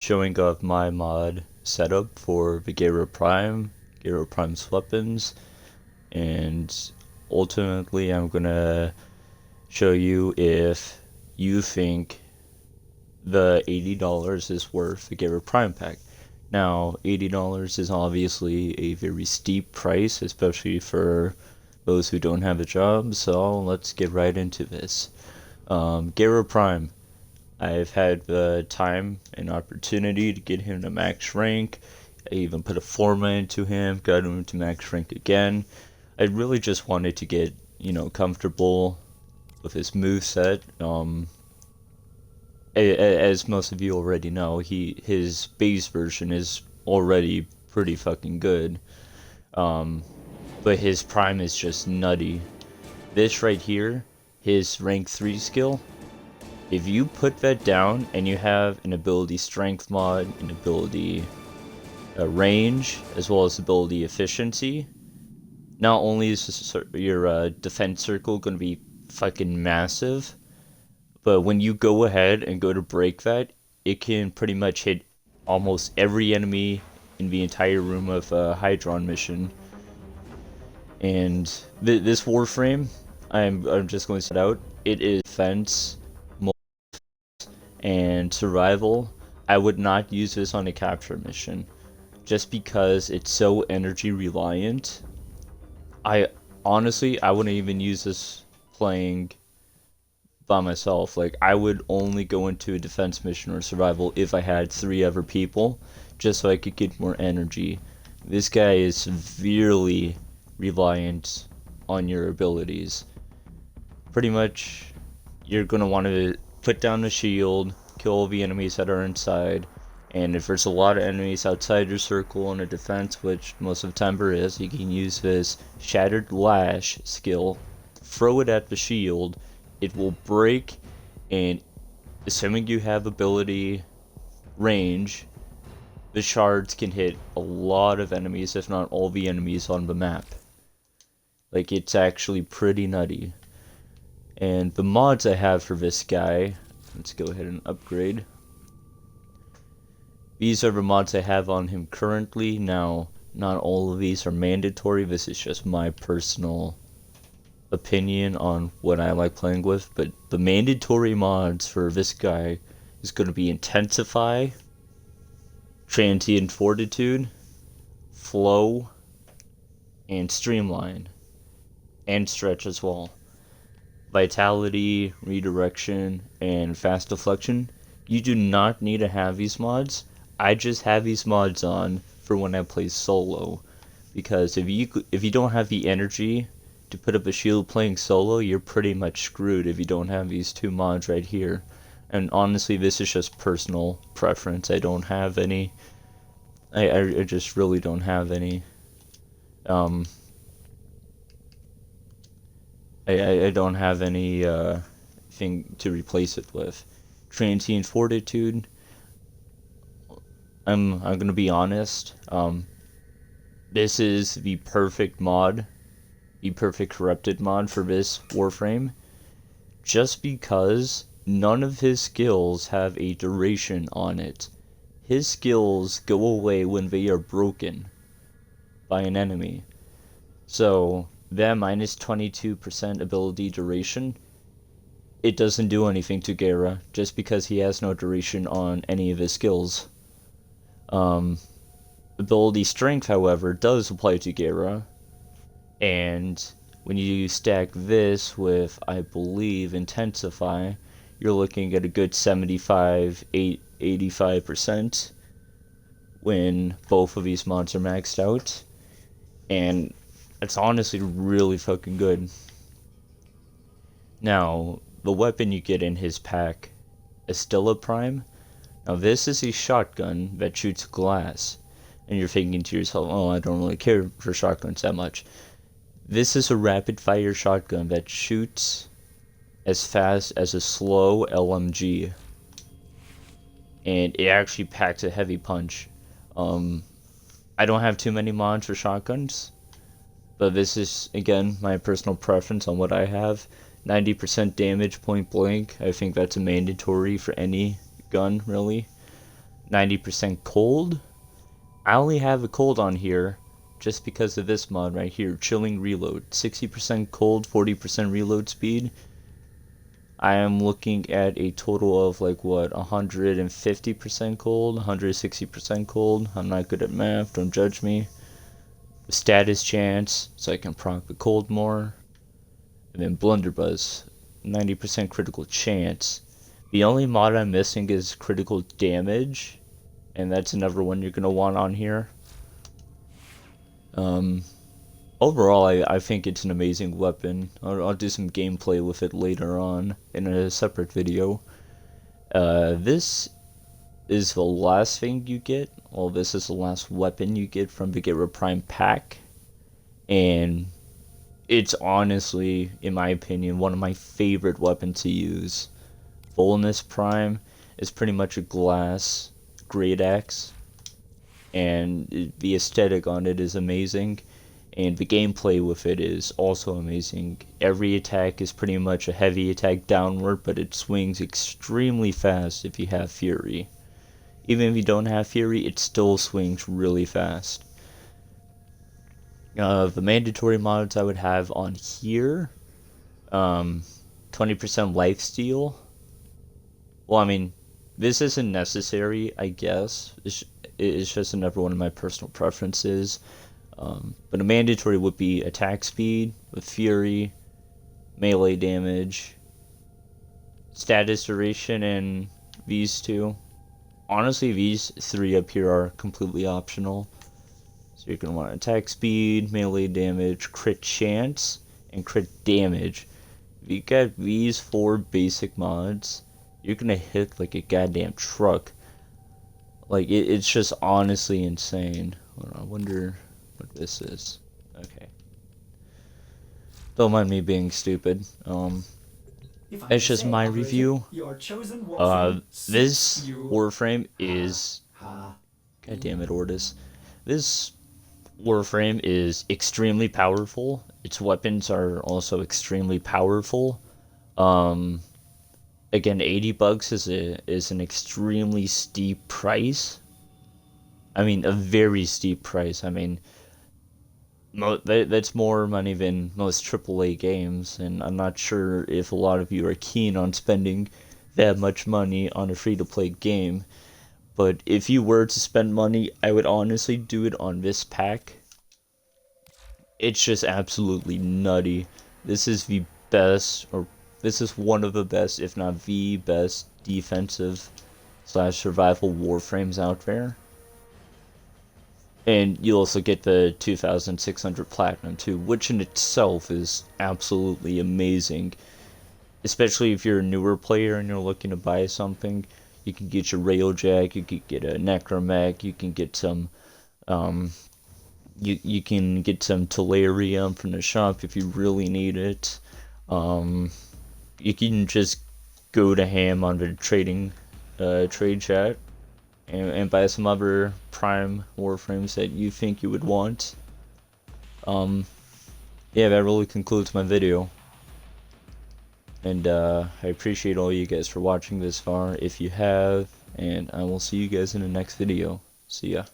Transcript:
showing off my mod setup for the Gara Prime's weapons, and ultimately I'm gonna show you if you think the $80 is worth the Gara Prime pack. Now, $80 is obviously a very steep price, especially for those who don't have a job, so let's get right into this. Gara Prime. I've had the time and opportunity to get him to max rank. I even put a forma into him, got him to max rank again. I really just wanted to get, comfortable with his moveset. As most of you already know, his base version is already pretty fucking good. But his prime is just nutty. This right here, his rank 3 skill, if you put that down and you have an ability strength mod, an ability range, as well as ability efficiency, not only is your defense circle going to be fucking massive, but when you go ahead and go to break that, it can pretty much hit almost every enemy in the entire room of a Hydron mission. And this Warframe, I'm just going to set out, it is defense and survival. I would not use this on a capture mission, just because it's so energy reliant. I wouldn't even use this playing by myself. Like, I would only go into a defense mission or survival if I had 3 other people, just so I could get more energy. This guy is severely reliant on your abilities. Pretty much, you're gonna want to put down the shield, kill all the enemies that are inside, and if there's a lot of enemies outside your circle in a defense, which most of the time there is, you can use this Shattered Lash skill, throw it at the shield, it will break, and assuming you have ability range, the shards can hit a lot of enemies, if not all the enemies on the map. Like, it's actually pretty nutty. And the mods I have for this guy, let's go ahead and upgrade. These are the mods I have on him currently. Now, not all of these are mandatory. This is just my personal opinion on what I like playing with. But the mandatory mods for this guy is going to be Intensify, Transient Fortitude, Flow, and Streamline, and Stretch as well. Vitality, Redirection, and Fast Deflection. You do not need to have these mods. I just have these mods on for when I play solo, because if you don't have the energy to put up a shield playing solo, you're pretty much screwed if you don't have these 2 mods right here. And honestly, this is just personal preference. I don't have any. I just really don't have any. I don't have any thing to replace it with. Transient Fortitude, I'm gonna be honest. This is the perfect mod, the perfect corrupted mod for this Warframe, just because none of his skills have a duration on it. His skills go away when they are broken by an enemy. So that minus 22% ability duration, it doesn't do anything to Gara, just because he has no duration on any of his skills. Ability strength, however, does apply to Gara, and when you stack this with, I believe, Intensify, you're looking at a good 85% when both of these mods are maxed out, and it's honestly really fucking good. Now, the weapon you get in his pack, Estilla Prime. Now, this is a shotgun that shoots glass. And you're thinking to yourself, oh, I don't really care for shotguns that much. This is a rapid fire shotgun that shoots as fast as a slow LMG. And it actually packs a heavy punch. I don't have too many mods for shotguns, but this is, again, my personal preference on what I have. 90% damage point blank. I think that's a mandatory for any gun, really. 90% cold. I only have a cold on here just because of this mod right here, chilling reload. 60% cold, 40% reload speed. I am looking at a total of like what, 150% cold, 160% cold. I'm not good at math, don't judge me. Status chance, so I can proc the cold more. And then blunderbuss, 90% critical chance. The only mod I'm missing is critical damage, and that's another one you're gonna want on here. Overall, I think it's an amazing weapon. I'll do some gameplay with it later on in a separate video. This is the last thing you get. Well, this is the last weapon you get from the Gara Prime pack, and it's honestly, in my opinion, one of my favorite weapons to use. Boldness Prime is pretty much a glass great axe, and the aesthetic on it is amazing, and the gameplay with it is also amazing. Every attack is pretty much a heavy attack downward, but it swings extremely fast if you have Fury. Even if you don't have Fury, it still swings really fast. The mandatory mods I would have on here, 20% lifesteal. Well, I mean, this isn't necessary, I guess. It's just another one of my personal preferences. But a mandatory would be attack speed with Fury, melee damage, status duration, and these two. Honestly, these three up here are completely optional. So you're going to want attack speed, melee damage, crit chance, and crit damage. If you get these 4 basic mods, you're going to hit like a goddamn truck. Like, it's just honestly insane. Hold on, I wonder what this is. Okay. Don't mind me being stupid. It's just my review. This Warframe is... God damn it, Ordis. This Warframe is extremely powerful. Its weapons are also extremely powerful. Again, 80 bucks is an extremely steep price. I mean, a very steep price. I mean, that's more money than most AAA games, and I'm not sure if a lot of you are keen on spending that much money on a free-to-play game. But if you were to spend money, I would honestly do it on this pack. It's just absolutely nutty. This is the best, or this is one of the best, if not the best, defensive / survival warframes out there. And you'll also get the 2600 platinum too, which in itself is absolutely amazing. Especially if you're a newer player and you're looking to buy something. You can get your Railjack, you can get a Necromech, you can get some you can get some Tellurium from the shop if you really need it. You can just go to ham on the trade chat and buy some other Prime Warframes that you think you would want. Yeah, that really concludes my video. And I appreciate all you guys for watching this far, if you have, and I will see you guys in the next video. See ya.